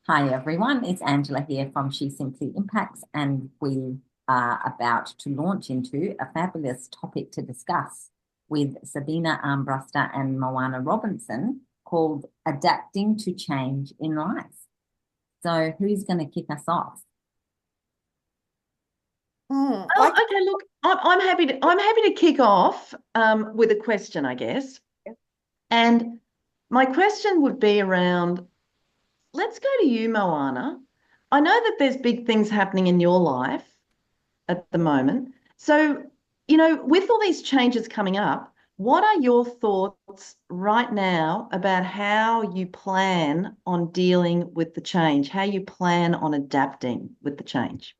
Hi everyone, it's Angela here from She Simply Impacts, and we are about to launch into a fabulous topic to discuss with Sabine Armbruster and Moana Robinson called Adapting to Change in Life. So, who's going to kick us off? Oh, okay. Look, I'm happy to kick off with a question, I guess. And my question would be around, let's go to you, Moana. I know that there's big things happening in your life at the moment. So, with all these changes coming up, what are your thoughts right now about how you plan on dealing with the change, how you plan on adapting with the change?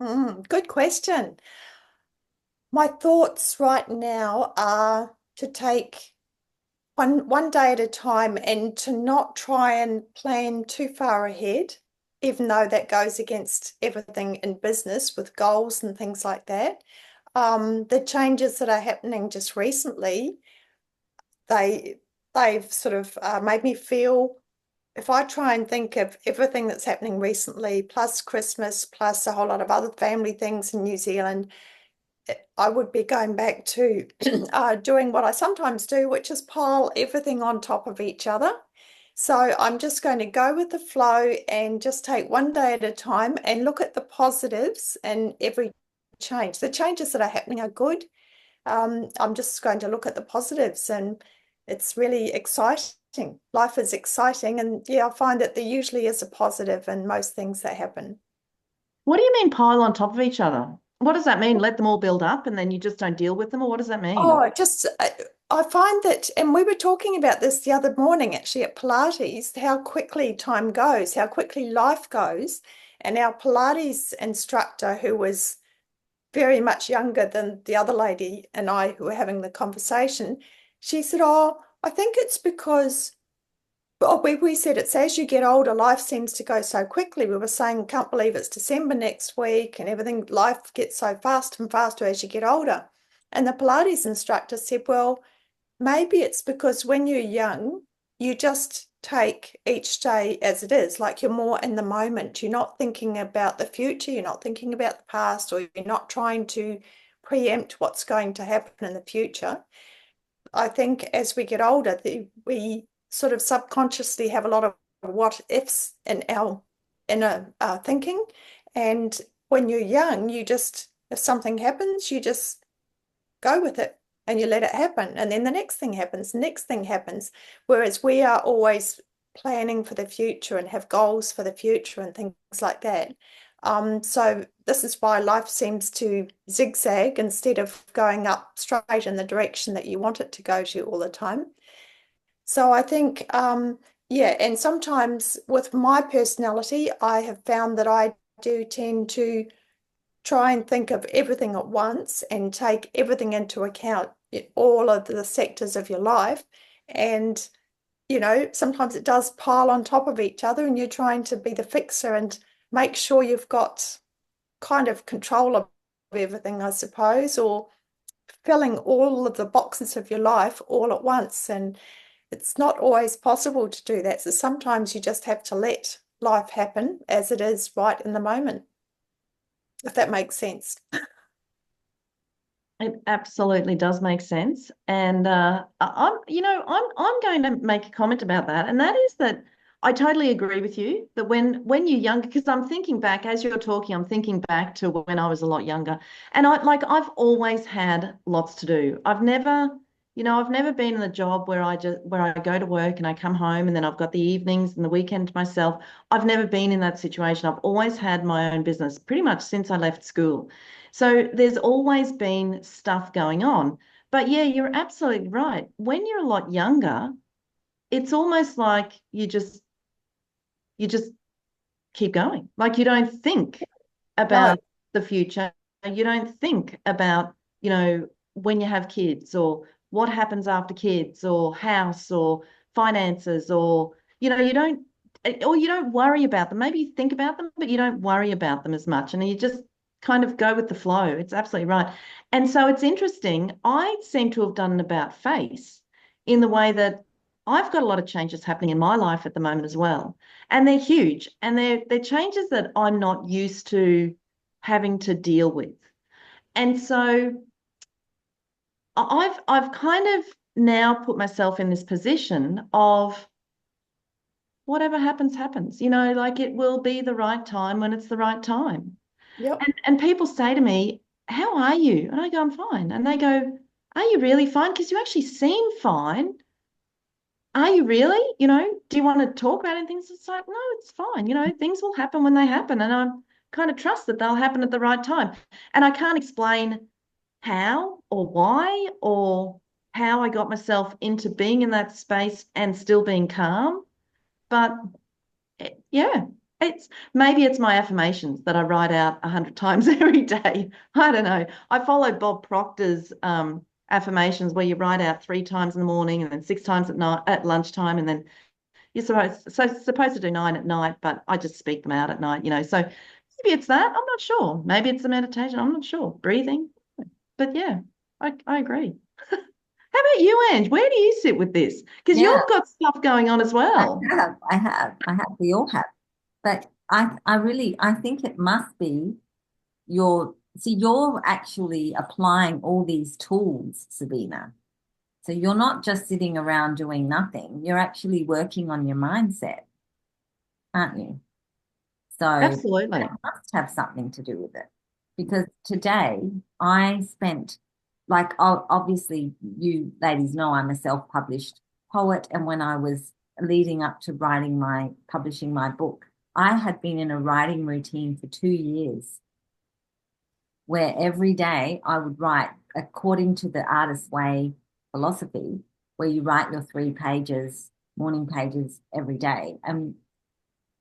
Good question. My thoughts right now are to take one day at a time and to not try and plan too far ahead, even though that goes against everything in business with goals and things like that. The changes that are happening just recently, they they've sort of made me feel if I try and think of everything that's happening recently, plus Christmas, plus a whole lot of other family things in New Zealand, I would be going back to doing what I sometimes do, which is pile everything on top of each other. So I'm just going to go with the flow and just take one day at a time and look at the positives in every change. The changes that are happening are good. I'm just going to look at the positives, and it's really exciting. Life is exciting, and yeah, I find that there usually is a positive in most things that happen. What do you mean pile on top of each other? What does that mean? Let them all build up and then you just don't deal with them, or what does that mean? Oh, just I find that, and we were talking about this the other morning actually at Pilates, how quickly time goes, how quickly life goes. And our Pilates instructor, who was very much younger than the other lady and I who were having the conversation, she said, "Oh, I think it's because." Well, we said it's as you get older, life seems to go so quickly. We were saying, can't believe it's December next week and everything, life gets so fast and faster as you get older. And the Pilates instructor said, well, maybe it's because when you're young, you just take each day as it is, like you're more in the moment. You're not thinking about the future, you're not thinking about the past, or you're not trying to preempt what's going to happen in the future. I think as we get older, we sort of subconsciously have a lot of what ifs in our inner thinking. And when you're young, you just, if something happens, you just go with it and you let it happen. And then the next thing happens, the next thing happens. Whereas we are always planning for the future and have goals for the future and things like that. So this is why life seems to zigzag instead of going up straight in the direction that you want it to go to all the time. So I think, yeah, and sometimes with my personality, I have found that I do tend to try and think of everything at once and take everything into account, all of the sectors of your life. And, sometimes it does pile on top of each other, and you're trying to be the fixer and make sure you've got kind of control of everything, I suppose, or filling all of the boxes of your life all at once. And it's not always possible to do that. So sometimes you just have to let life happen as it is right in the moment, if that makes sense. It absolutely does make sense. And I'm going to make a comment about that. And that is that I totally agree with you that when you're younger, because I'm thinking back as you're talking, I'm thinking back to when I was a lot younger. And I've always had lots to do. I've never been in a job where I go to work and I come home and then I've got the evenings and the weekend to myself. I've never been in that situation. I've always had my own business pretty much since I left school. So there's always been stuff going on. But yeah, you're absolutely right. When you're a lot younger, it's almost like you just keep going. Like you don't think No, about the future. You don't think about, when you have kids or what happens after kids or house or finances or, you don't worry about them. Maybe you think about them, but you don't worry about them as much. And you just kind of go with the flow. It's absolutely right. And so it's interesting. I seem to have done an about face in the way that I've got a lot of changes happening in my life at the moment as well. And they're huge. And they're changes that I'm not used to having to deal with. And so I've kind of now put myself in this position of whatever happens, happens. Like it will be the right time when it's the right time. Yep. And people say to me, how are you? And I go, I'm fine. And they go, are you really fine? Because you actually seem fine. Are you really? Do you want to talk about anything? It's like, no, it's fine. Things will happen when they happen. And I kind of trust that they'll happen at the right time. And I can't explain how or why or how I got myself into being in that space and still being calm. But yeah, maybe it's my affirmations that I write out 100 times every day. I don't know. I follow Bob Proctor's affirmations where you write out 3 times in the morning and then 6 times at night at lunchtime, and then you're supposed to do 9 at night, but I just speak them out at night. So maybe it's that. I'm not sure. Maybe it's the meditation. I'm not sure. Breathing. But yeah, I agree. How about you, Ange? Where do you sit with this? Because Yeah, you've got stuff going on as well. I have. We all have. But I think it must be you're actually applying all these tools, Sabina. So you're not just sitting around doing nothing. You're actually working on your mindset, aren't you? So Absolutely. that must have something to do with it. Because today I spent, like, obviously, you ladies know I'm a self-published poet. And when I was leading up to publishing my book, I had been in a writing routine for 2 years where every day I would write according to the artist's way philosophy, where you write your 3 pages, morning pages every day.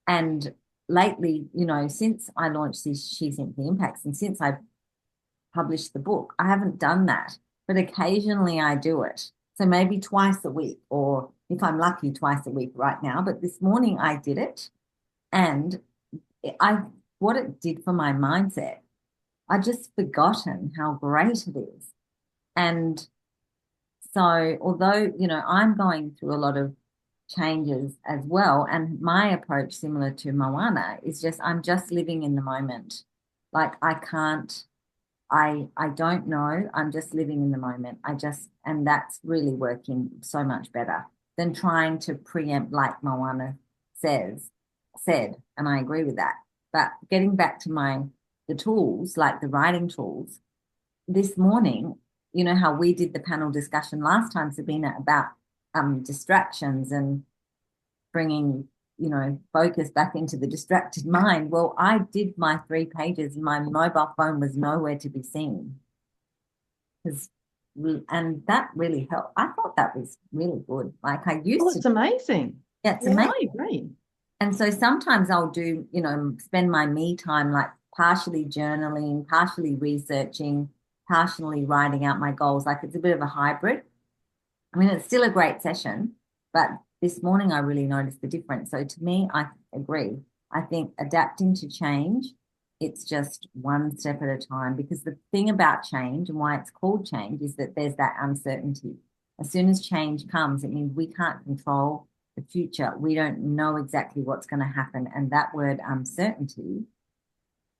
And lately, since I launched this She Simply Impacts and since I published the book, I haven't done that, but occasionally I do it. So maybe twice a week, or if I'm lucky, twice a week right now. But this morning I did it, and what it did for my mindset, I just forgotten how great it is. And so, although, I'm going through a lot of changes as well, and my approach, similar to Moana, is I'm just living in the moment. Like I don't know. I'm just living in the moment. And that's really working so much better than trying to preempt, like Moana said, and I agree with that. But getting back to the tools, like the writing tools, this morning, how we did the panel discussion last time, Sabina, about distractions and bringing, focus back into the distracted mind. Well, I did my 3 pages and my mobile phone was nowhere to be seen. And that really helped. I thought that was really good. Like I used to. It's amazing. Yeah, it's Yeah. amazing. I agree. And so sometimes I'll do, spend my me time like partially journaling, partially researching, partially writing out my goals. Like it's a bit of a hybrid. I mean, it's still a great session, but this morning I really noticed the difference. So to me, I agree. I think adapting to change, it's just one step at a time, because the thing about change and why it's called change is that there's that uncertainty. As soon as change comes, it means we can't control the future. We don't know exactly what's going to happen. And that word uncertainty,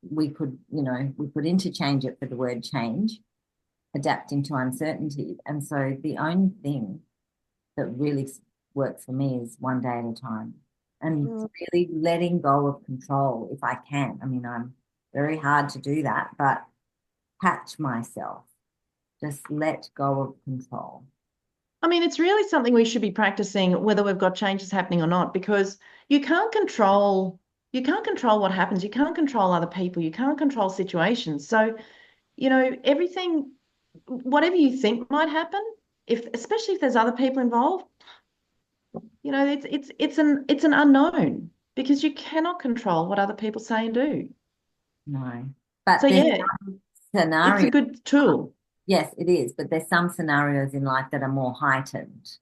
we could interchange it for the word change, adapting to uncertainty. And so the only thing that really works for me is one day at a time, and really letting go of control if I can. I mean, I'm very hard to do that, but catch myself, just let go of control. I mean, it's really something we should be practicing, whether we've got changes happening or not, because you can't control what happens. You can't control other people. You can't control situations. So, everything, whatever you think might happen, especially if there's other people involved, it's an unknown, because you cannot control what other people say and do. No, but So there's yeah, some it's a scenarios. good tool. Yes, it is, but there's some scenarios in life that are more heightened,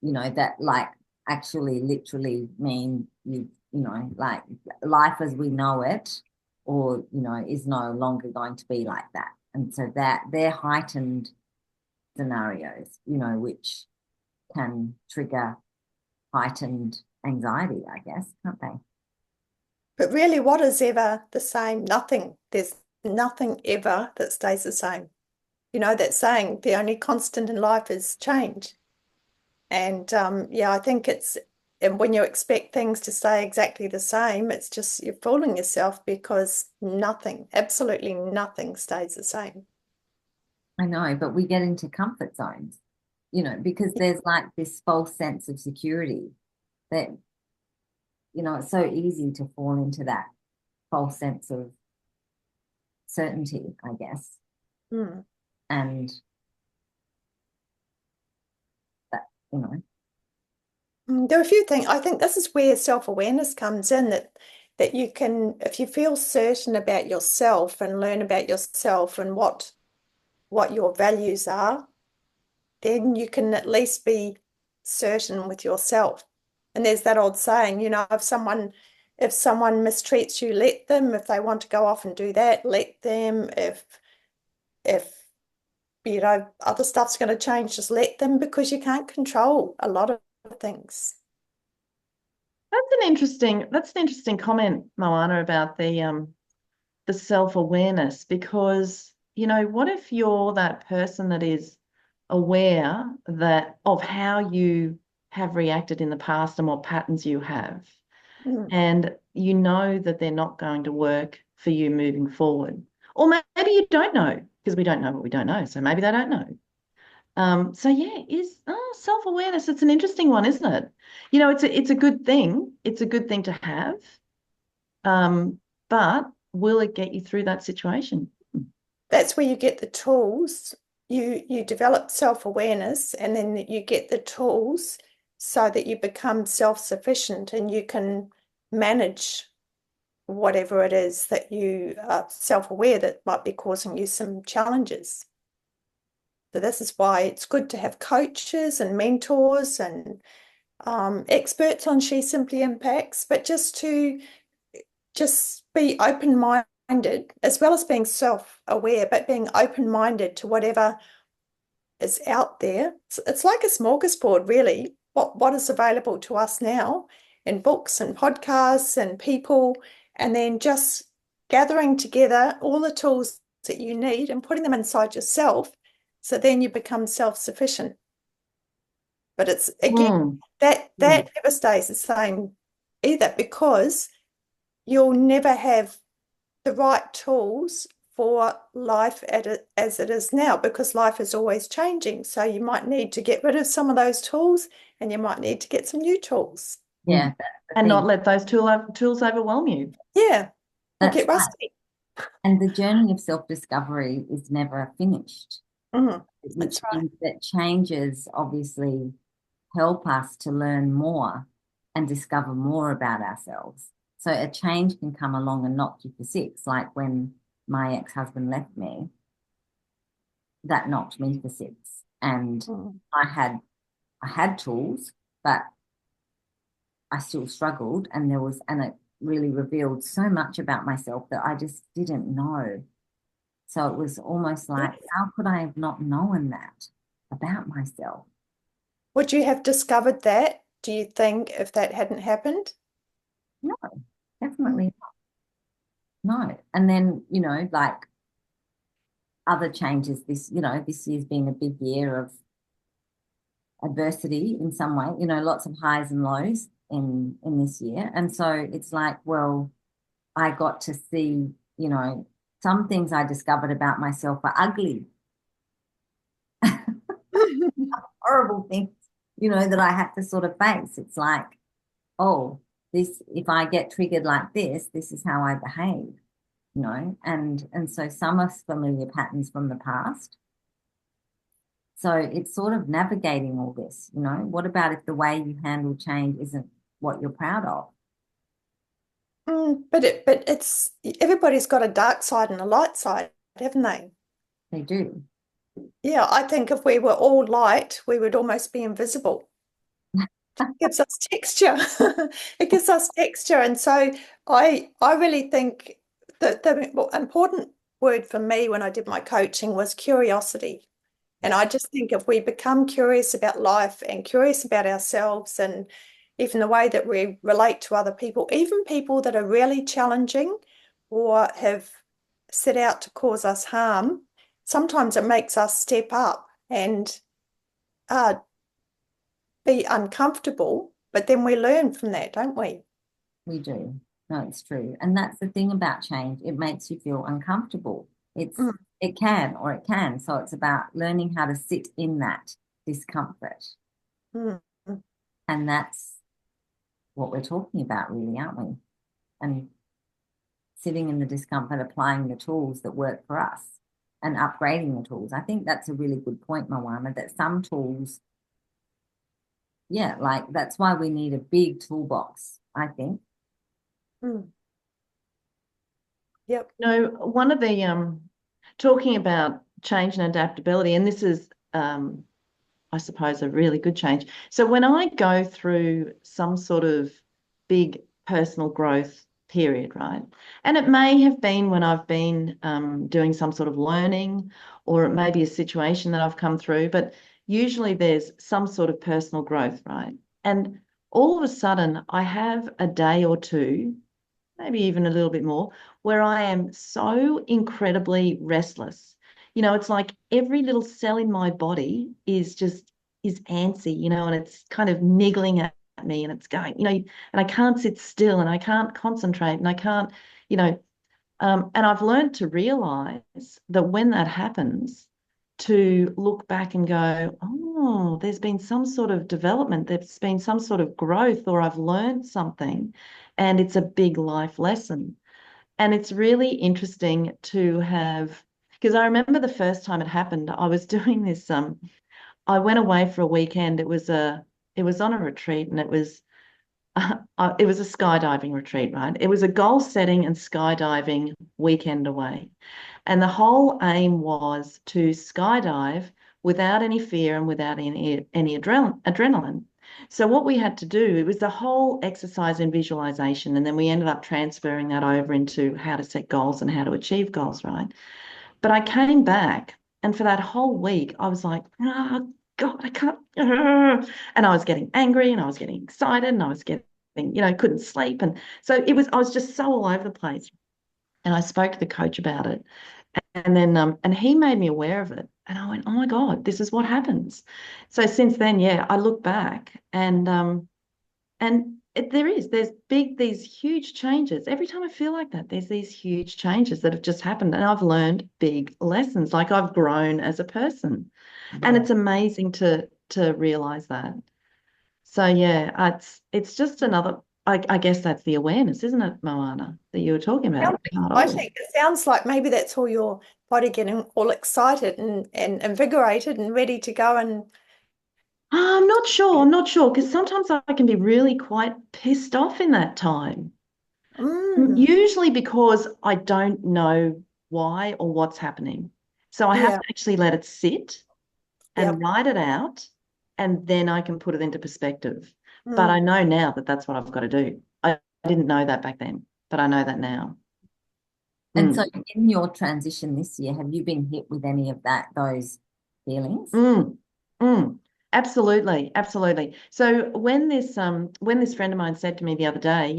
that like actually literally mean like life as we know it, or, is no longer going to be like that. And so that they're heightened scenarios, which can trigger heightened anxiety, I guess, can't they? But really, what is ever the same? Nothing. There's nothing ever that stays the same. You know, that saying, the only constant in life is change. And yeah, I think and when you expect things to stay exactly the same, it's just you're fooling yourself because nothing, absolutely nothing stays the same. I know, but we get into comfort zones, because there's like this false sense of security that, it's so easy to fall into that false sense of certainty, I guess. Mm. And that, There are a few things. I think this is where self-awareness comes in, that you can, if you feel certain about yourself and learn about yourself and what your values are, then you can at least be certain with yourself. And there's that old saying, if someone mistreats you, let them. If they want to go off and do that, let them. If other stuff's going to change, just let them, because you can't control a lot of things. That's an interesting comment, Moana, about the self-awareness, because, what if you're that person that is aware of how you have reacted in the past and what patterns you have, and you know that they're not going to work for you moving forward. Or maybe you don't know, because we don't know what we don't know. So maybe they don't know. So yeah, self-awareness, it's an interesting one, isn't it? It's a good thing. It's a good thing to have. But will it get you through that situation? That's where you get the tools. You develop self-awareness, and then you get the tools so that you become self-sufficient and you can manage whatever it is that you are self-aware that might be causing you some challenges. So this is why it's good to have coaches and mentors and experts on She Simply Impacts, but just be open-minded, as well as being self-aware, but being open-minded to whatever is out there. It's like a smorgasbord, really, what is available to us now in books and podcasts and people, and then just gathering together all the tools that you need and putting them inside yourself, so then you become self-sufficient. But it's, again, that never stays the same either, because you'll never have the right tools for life as it is now, because life is always changing. So you might need to get rid of some of those tools, and you might need to get some new tools. Yeah. And not let those tools overwhelm you. Yeah. Or That's get rusty. right. And the journey of self-discovery is never finished, which means that changes obviously help us to learn more and discover more about ourselves. So a change can come along and knock you for six, like when my ex-husband left me, that knocked me for six. And I had tools, but I still struggled, and it really revealed so much about myself that I just didn't know. So it was almost like, how could I have not known that about myself? Would you have discovered that, do you think, if that hadn't happened? No, definitely not. No. And then, like other changes, this year's been a big year of adversity in some way, lots of highs and lows in this year. And so it's like, well, I got to see, some things I discovered about myself are ugly, horrible things, that I had to sort of face. It's like, oh, if I get triggered like this is how I behave, and so some are familiar patterns from the past. So it's sort of navigating all this, what about if the way you handle change isn't what you're proud of? But it's, everybody's got a dark side and a light side, haven't they? They do. Yeah, I think if we were all light, we would almost be invisible. It gives us texture. It gives us texture. And so I really think that the important word for me when I did my coaching was curiosity. And I just think if we become curious about life and curious about ourselves and even the way that we relate to other people, even people that are really challenging or have set out to cause us harm, sometimes it makes us step up and be uncomfortable, but then we learn from that, don't we? We do. No, it's true. And that's the thing about change. It makes you feel uncomfortable. Mm, It can or it can. So it's about learning how to sit in that discomfort. mm, mm. And that's what we're talking about, really, aren't we? And sitting in the discomfort, applying the tools that work for us and upgrading the tools. I think that's a really good point, Moana, that some tools, yeah, like that's why we need a big toolbox, I think. Mm. Yep. One of the talking about change and adaptability, and this is I suppose a really good change. So when I go through some sort of big personal growth period, right? And it may have been when I've been doing some sort of learning, or it may be a situation that I've come through, but usually there's some sort of personal growth, right? And all of a sudden I have a day or two, maybe even a little bit more, where I am so incredibly restless. It's like every little cell in my body is antsy, and it's kind of niggling at me and it's going, and I can't sit still and I can't concentrate and I can't, you know, and I've learned to realize that when that happens, to look back and go, oh, there's been some sort of development, there's been some sort of growth, or I've learned something, and it's a big life lesson. And it's really interesting to have, because I remember the first time it happened, I was doing this, I went away for a weekend. It was on a retreat, and it was a skydiving retreat, right? It was a goal setting and skydiving weekend away. And the whole aim was to skydive without any fear and without any adrenaline. So what we had to do, it was the whole exercise in visualization. And then we ended up transferring that over into how to set goals and how to achieve goals, right? But I came back, and for that whole week, I was like, oh, God, I can't. And I was getting angry and I was getting excited and I was getting, couldn't sleep. And so I was just so all over the place. And I spoke to the coach about it. And then, and he made me aware of it. And I went, oh my God, this is what happens. So since then, yeah, I look back and these huge changes. Every time I feel like that, there's these huge changes that have just happened. And I've learned big lessons, like I've grown as a person. And it's amazing to realize that. So yeah, it's just another, I guess that's the awareness, isn't it, Moana, that you were talking about? Sounds exciting. It sounds like maybe that's all your body getting all excited and invigorated and ready to go and I'm not sure. I'm not sure because sometimes I can be really quite pissed off in that time. mm, Usually because I don't know why or what's happening. So I have yeah, to actually let it sit and yep. write it out, and then I can put it into perspective. But I Mm. know now that that's what I've got to do. I didn't know that back then, but I know that now. And so Mm. in your transition this year, have you been hit with any of those feelings? Mm. Mm. Absolutely, absolutely. So when this friend of mine said to me the other day,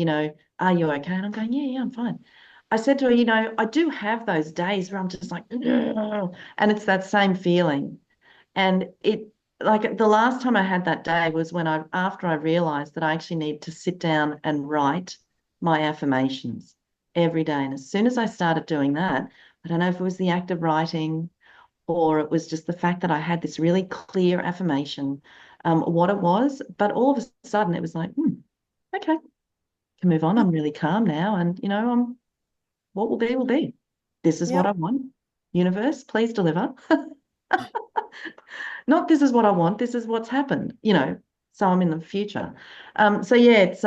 are you okay? And I'm going, yeah, yeah, I'm fine. I said to her, I do have those days where I'm just like, "Ugh," and it's that same feeling. And it like the last time I had that day was after I realized that I actually need to sit down and write my affirmations every day. And as soon as I started doing that, I don't know if it was the act of writing or it was just the fact that I had this really clear affirmation, what it was. But all of a sudden it was like, okay, can move on. I'm really calm now. And, what will be, will be. This is what I Yep. want. Universe, please deliver. Not this is what I want, this is what's happened, so I'm in the future. So yeah, it's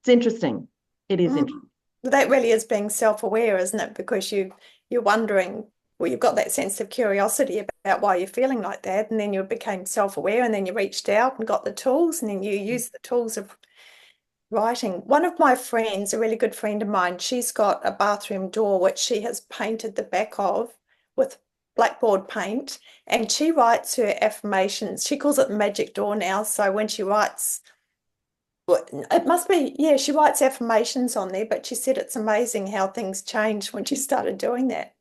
interesting. It is Mm. interesting. That really is being self-aware, isn't it? Because you're wondering, well, you've got that sense of curiosity about why you're feeling like that, and then you became self-aware, and then you reached out and got the tools, and then you use the tools of writing. One of my friends, a really good friend of mine, she's got a bathroom door which she has painted the back of with blackboard paint, and she writes her affirmations. She calls it the magic door now. So when she writes, well, it must be, yeah, she writes affirmations on there, but she said it's amazing how things changed when she started doing that.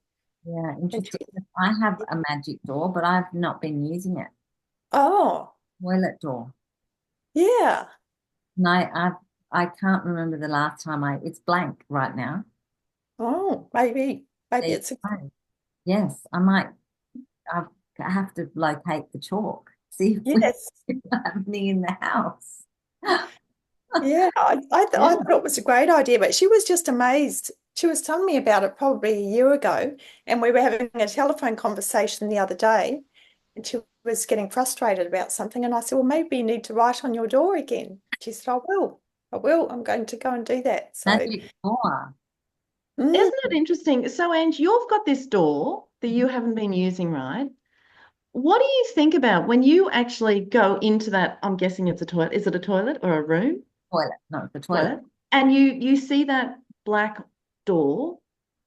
Yeah, interesting. I have a magic door, but I've not been using it. Oh, Toilet door. yeah. No, I can't remember the last time it's blank right now. Oh, maybe There you it's a, go. Yes, I have to locate the chalk, see if we yes. have any in the house. Yeah, I Yeah. thought it was a great idea, but she was just amazed. She was telling me about it probably a year ago, and we were having a telephone conversation the other day, and she was getting frustrated about something. And I said, well, maybe you need to write on your door again. She said, I will. I will. I'm going to go and do that. So, Magic door. mm, Isn't it interesting? So, Ange, you've got this door that you haven't been using, right? What do you think about when you actually go into that? I'm guessing it's a toilet. Is it a toilet or a room? Toilet, no, the toilet. Toilet. And you see that black door.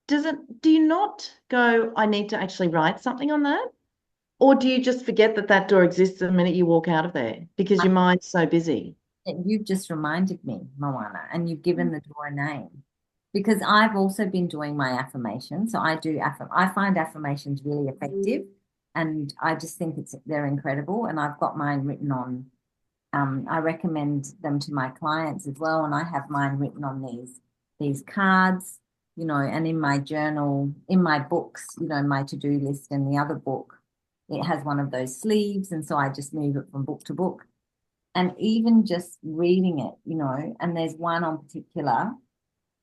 Do you not go, I need to actually write something on that? Or do you just forget that that door exists the minute you walk out of there because your mind's so busy? You've just reminded me, Moana, and you've given the door a name. Because I've also been doing my affirmations. So I find affirmations really effective, and I just think they're incredible. And I've got mine written on, I recommend them to my clients as well. And I have mine written on these cards, and in my journal, in my books, my to-do list and the other book, it has one of those sleeves. And so I just move it from book to book. And even just reading it, and there's one on particular,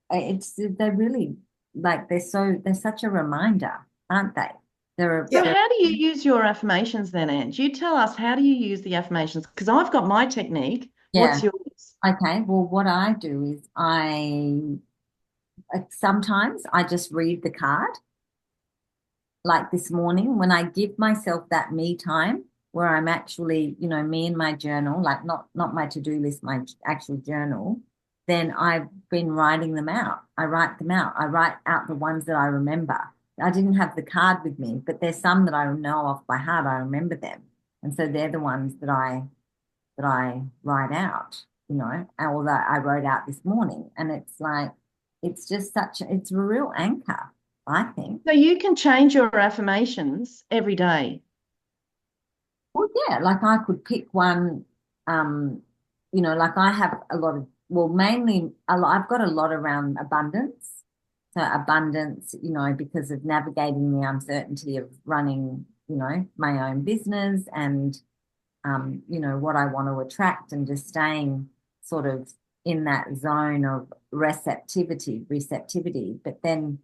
they're really like they're such a reminder, aren't they? So how do you use your affirmations then, Ange? You tell us, how do you use the affirmations? Because I've got my technique. Yeah. What's yours? Okay. Well, what I do is sometimes I just read the card. Like this morning, when I give myself that me time where I'm actually, me in my journal, like not my to-do list, my actual journal, then I've been writing them out. I write them out. I write out the ones that I remember. I didn't have the card with me, but there's some that I know off by heart. I remember them. And so they're the ones that I write out, or that I wrote out this morning. And it's like, it's just it's a real anchor, I think. So you can change your affirmations every day. Well, yeah, like I could pick one, like I have a lot of, well, mainly I've got a lot around abundance. So abundance, because of navigating the uncertainty of running, my own business and, what I want to attract and just staying sort of in that zone of receptivity. But then,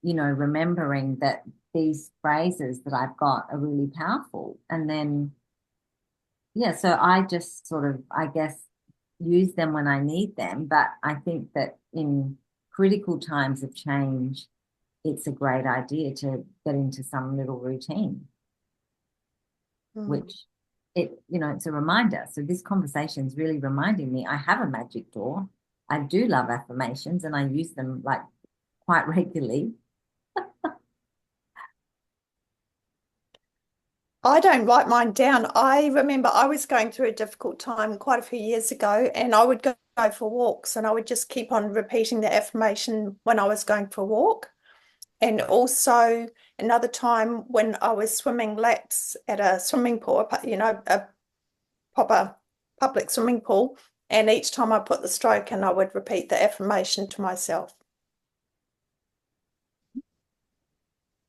remembering that these phrases that I've got are really powerful. And then, yeah, so I just sort of, I guess, use them when I need them. But I think that in critical times of change, it's a great idea to get into some little routine, which it's a reminder. So this conversation is really reminding me I have a magic door. I do love affirmations and I use them like quite regularly. I don't write mine down. I remember I was going through a difficult time quite a few years ago, and I would go for walks and I would just keep on repeating the affirmation when I was going for a walk. And also another time when I was swimming laps at a swimming pool, a proper public swimming pool. And each time I put the stroke in, I would repeat the affirmation to myself.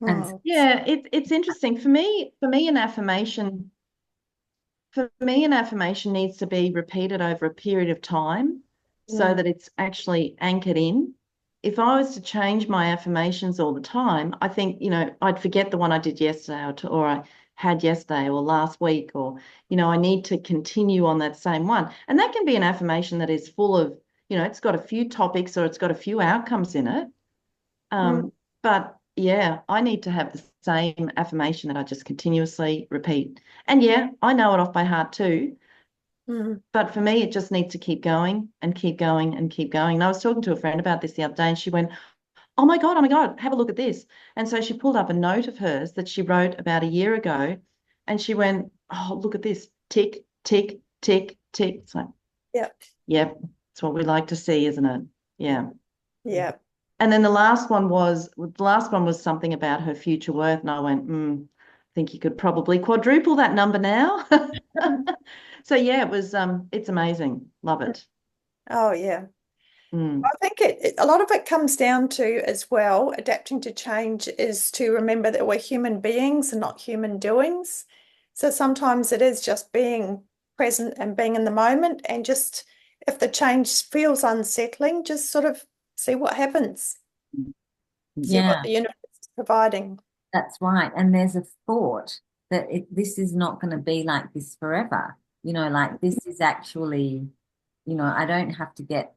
And Yeah, it's interesting. For me, an affirmation needs to be repeated over a period of time so that it's actually anchored in. If I was to change my affirmations all the time, I think, I'd forget the one I did yesterday or I had yesterday or last week, or, I need to continue on that same one. And that can be an affirmation that is full of, it's got a few topics or it's got a few outcomes in it. But yeah, I need to have the same affirmation that I just continuously repeat. And yeah, I know it off by heart too. But for me, it just needs to keep going and keep going and keep going. And I was talking to a friend about this the other day, and she went, oh my God, have a look at this. And so she pulled up a note of hers that she wrote about a year ago, and she went, oh, look at this, tick, tick, tick, tick. It's like, Yeah. yep, it's what we like to see, isn't it? Yeah. Yeah. And then the last one was something about her future worth. And I went, I think you could probably quadruple that number now. So yeah, it's amazing. Love it. Oh, yeah. Mm. I think a lot of it comes down to as well, adapting to change is to remember that we're human beings and not human doings. So sometimes it is just being present and being in the moment, and just if the change feels unsettling, just sort of see what happens, see what Yeah, the universe is providing. that's right. And there's a thought that this is not going to be like this forever. Like this is actually, I don't have to get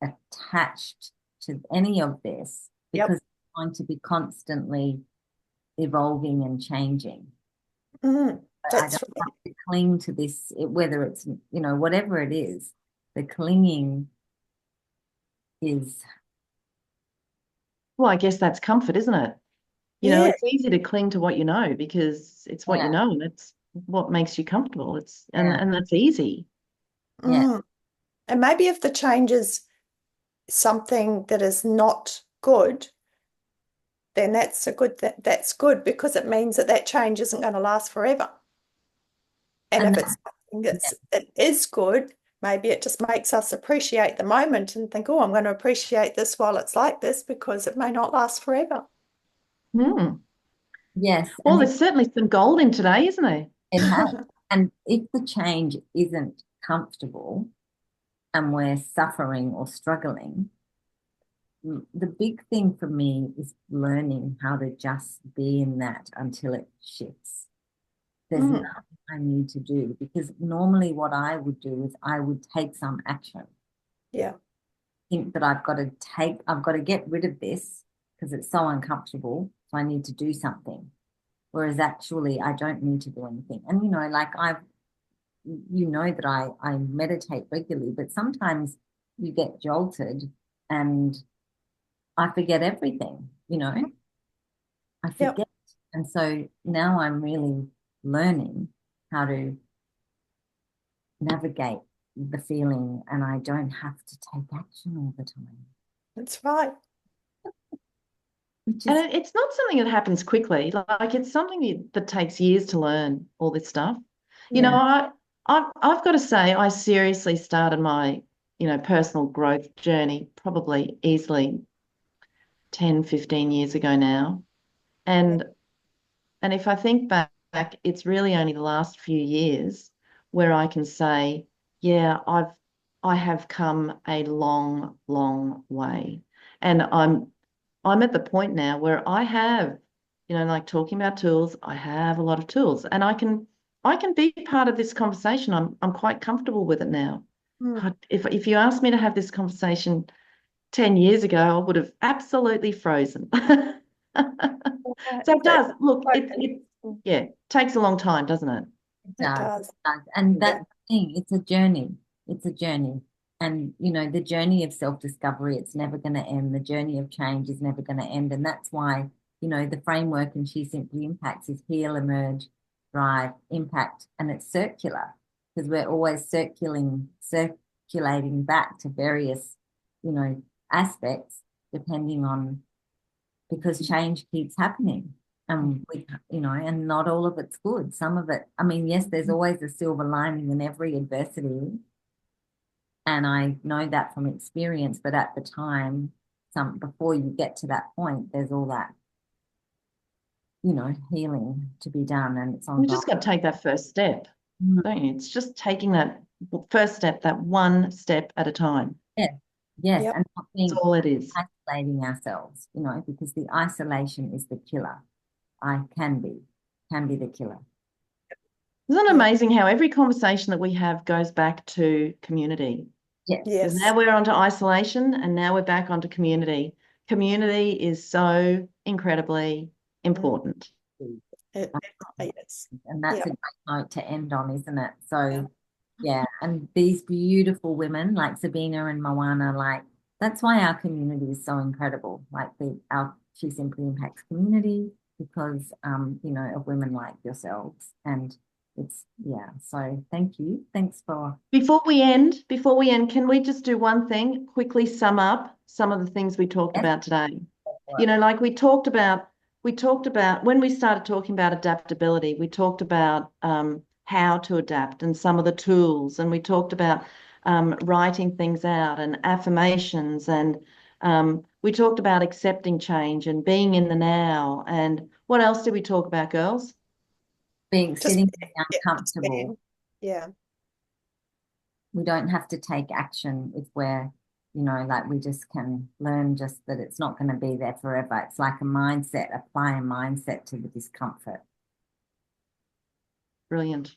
attached to any of this Yep. because it's going to be constantly evolving and changing. Mhm. But I don't That's have right. to cling to this, whether it's, whatever it is, the clinging is, Well, I guess that's comfort, isn't it? Yeah. It's easy to cling to what you know because it's what you yeah, know and it's what makes you comfortable. And yeah, and that's easy. yeah. Mm. And maybe if the change is something that is not good, then that's good because it means that that change isn't going to last forever. And And if that, it's something yeah, it is good, maybe it just makes us appreciate the moment and think, oh, I'm going to appreciate this while it's like this because it may not last forever. Hmm. yes. Well, there's certainly some gold in today, isn't there? It has. And if the change isn't comfortable and we're suffering or struggling, the big thing for me is learning how to just be in that until it shifts. There's Mm, nothing I need to do because normally what I would do is I would take some action. yeah. Think that I've got to get rid of this because it's so uncomfortable. So I need to do something. Whereas actually I don't need to do anything. And like that I meditate regularly, but sometimes you get jolted and I forget everything, I Yep. forget. And so now I'm really learning how to navigate the feeling and I don't have to take action all the time, That's right. which And is, it's not something that happens quickly. Like it's something that takes years to learn all this stuff. yeah, I've got to say, I seriously started my, personal growth journey probably easily 10, 15 years ago now. Yeah. And and if I think back, it's really only the last few years where I can say, yeah, I have come a long, long way. And I'm at the point now where I have, like talking about tools, I have a lot of tools and I can be part of this conversation. I'm quite comfortable with it now. Mm. God, if you asked me to have this conversation 10 years ago, I would have absolutely frozen. Right. So it That's does. Look, quite it interesting. yeah, takes a long time, doesn't it? it It does, does. it does. And Yeah. that's the thing, it's a journey. It's a journey. And the journey of self-discovery, it's never going to end. The journey of change is never going to end. And that's why, the framework in She Simply Impacts is heal, emerge, thrive, impact, and it's circular because we're always circulating back to various, aspects depending on because change keeps happening. And not all of it's good. Some of it, I mean, yes, there's always a silver lining in every adversity. And I know that from experience, but at the time, before you get to that point, there's all that, healing to be done and it's You ongoing. just got to take that first step, Mm. don't you? It's just taking that first step, that one step at a time. Yeah. Yes. Yep. And not That's being all it is. isolating ourselves, because the isolation is the killer. I can be the killer. Isn't it Yeah. amazing how every conversation that we have goes back to community? Yes. Because Yes. now we're onto isolation and now we're back onto community. Community is so incredibly Mm. important. It is. And that's Yeah. a great note to end on, isn't it? So Yeah. yeah, and these beautiful women like Sabina and Moana, like That's why our community is so incredible. Like our She Simply Impacts community, because you know, of women like yourselves. And it's, yeah, so thank you. Thanks for Before we end, can we just do one thing, quickly sum up some of the things we talked yes, about today? You know, like we talked about when we started talking about adaptability, we talked about how to adapt and some of the tools, and we talked about writing things out and affirmations, and we talked about accepting change and being in the now. And what else did we talk about, girls? Just sitting being yeah, uncomfortable. yeah. We don't have to take action if we're, you know, like we just can learn just that it's not going to be there forever. It's like a mindset, apply a mindset to the discomfort. Brilliant.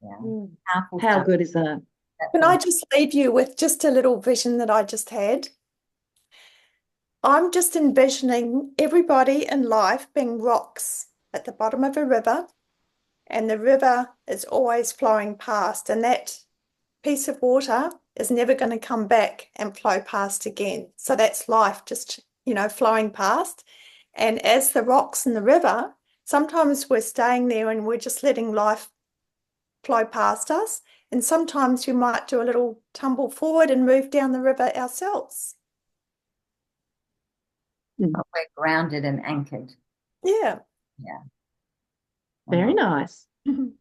Yeah. Mm. Powerful How stuff. good is that? That's Can all. I just leave you with just a little vision that I just had? I'm just envisioning everybody in life being rocks at the bottom of a river, and the river is always flowing past, and that piece of water is never going to come back and flow past again. So that's life, just, you know, flowing past. And as the rocks in the river, sometimes we're staying there and we're just letting life flow past us. And sometimes we might do a little tumble forward and move down the river ourselves. But we're grounded and anchored. Yeah. Yeah. Very Well, nice. Oh,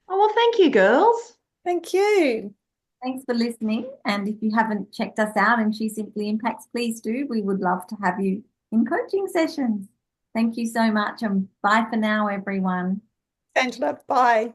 well, thank you, girls. Thank you. thanks for listening. And if you haven't checked us out and She Simply Impacts, please do. We would love to have you in coaching sessions. Thank you so much. And bye for now, everyone. Angela, bye.